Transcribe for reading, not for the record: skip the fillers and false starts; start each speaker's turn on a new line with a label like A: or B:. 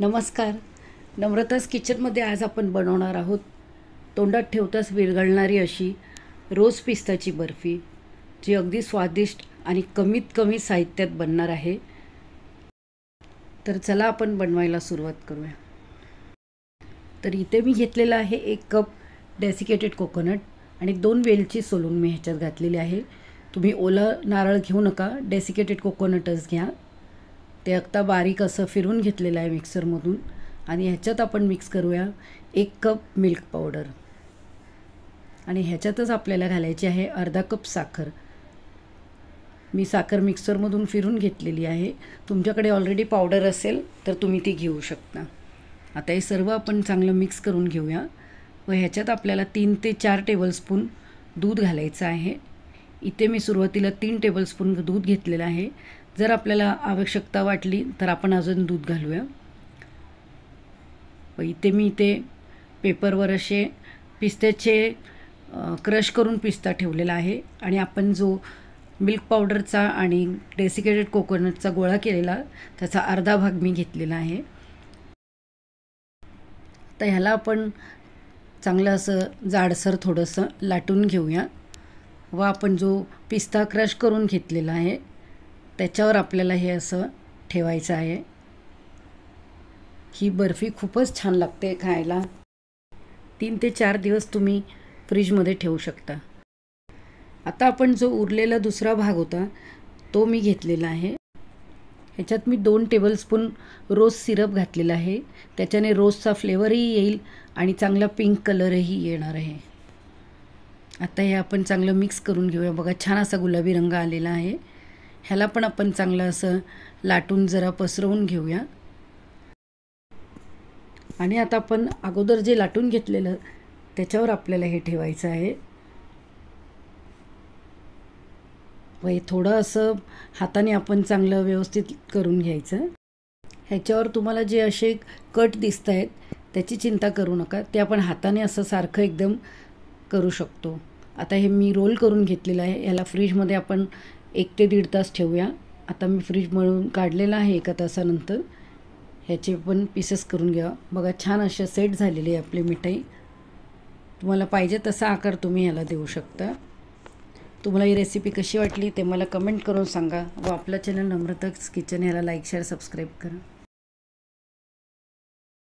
A: नमस्कार. नम्रता's किचनमध्ये आज आपण बनवणार आहोत तोंडात ठेवताच विरघळणारी अशी रोज पिस्ताची बर्फी, जी अगदी स्वादिष्ट आणि कमीत कमी साहित्यात बनणार आहे. तर चला आपण बनवायला सुरुवात करूया. तर इथे मी घेतलेला आहे 1 कप डेसिकेटेड कोकोनट आणि 2 वेलची सोलून मी ह्याच्यात घातलेली आहे. तुम्ही ओला नारळ घेऊ नका, डेसिकेटेड कोकोनटच घ्या. ते अगदी बारीक असं फिरवून घेतलेलं आहे मिक्सरमधून. आणि ह्याच्यात आपण मिक्स करूया 1 कप मिल्क पावडर आणि ह्याच्यातच आपल्याला घालायची आहे अर्धा कप साखर. मी साखर मिक्सरमधून फिरून घेतलेली आहे. तुमच्याकडे ऑलरेडी पावडर असेल तर तुम्ही ती घेऊ शकता. आता हे सर्व आपण चांगलं मिक्स करून घेऊया व ह्याच्यात आपल्याला 3 ते 4 टेबलस्पून दूध घालायचं आहे. इथे मी सुरुवातीला 3 टेबलस्पून दूध घेतलेलं आहे. जर आपल्याला आवश्यकता वाटली तर आपण अजून दूध घालूया. व इथे पेपरवर असे पिस्त्याचे क्रश करून पिस्ता ठेवलेला आहे आणि आपण जो मिल्क पावडरचा आणि डेसिकेटेड कोकोनटचा गोळा केलेला त्याचा अर्धा भाग मी घेतलेला आहे. तर ह्याला आपण चांगलं असं जाडसर थोडंसं लाटून घेऊया व आपण जो पिस्ता क्रश करून घेतलेला आहे त्याच्यावर आपल्याला हे असं ठेवायचं आहे. ही बर्फी खूपच छान लागते खायला. 3 ते 4 दिवस तुम्ही फ्रीजमध्ये ठेवू शकता. आता आपण जो उरलेला दुसरा भाग होता तो मी घेतलेला आहे. ह्याच्यात मी 2 टेबलस्पून रोज सिरप घातलेला आहे. त्याच्याने रोजचा फ्लेवरही येईल आणि चांगला पिंक कलरही येणार आहे. आता हे आपण चांगलं मिक्स करून घेऊया. बघा छान असा गुलाबी रंग आलेला आहे. ह्याला पण आपण चांगलं असं लाटून जरा पसरवून घेऊया. आणि आता आपण अगोदर जे लाटून घेतलेलं त्याच्यावर आपल्याला हे ठेवायचं आहे व हे थोडं असं हाताने आपण चांगलं व्यवस्थित करून घ्यायचं. ह्याच्यावर तुम्हाला जे असे कट दिसत आहेत त्याची चिंता करू नका. ते आपण हाताने असं सारखं एकदम करू शकतो. आता हे मी रोल करून घेतलेलं आहे. ह्याला फ्रीजमध्ये आपण 1 ते 1.5 तास ठेवूया. आता मी फ्रीजमधून काढलेलं आहे 1 तासानंतर. ह्याचे पण पीसेस करून घ्या. बघा छान असे सेट झालेली आहे आपली मिठाई. तुम्हाला पाहिजे तसा आकार तुम्ही ह्याला देऊ शकता. तुम्हाला ही रेसिपी कशी वाटली ते मला कमेंट करून सांगा व आपलं चॅनल नम्रता's किचन ह्याला लाईक शेअर सबस्क्राईब करा.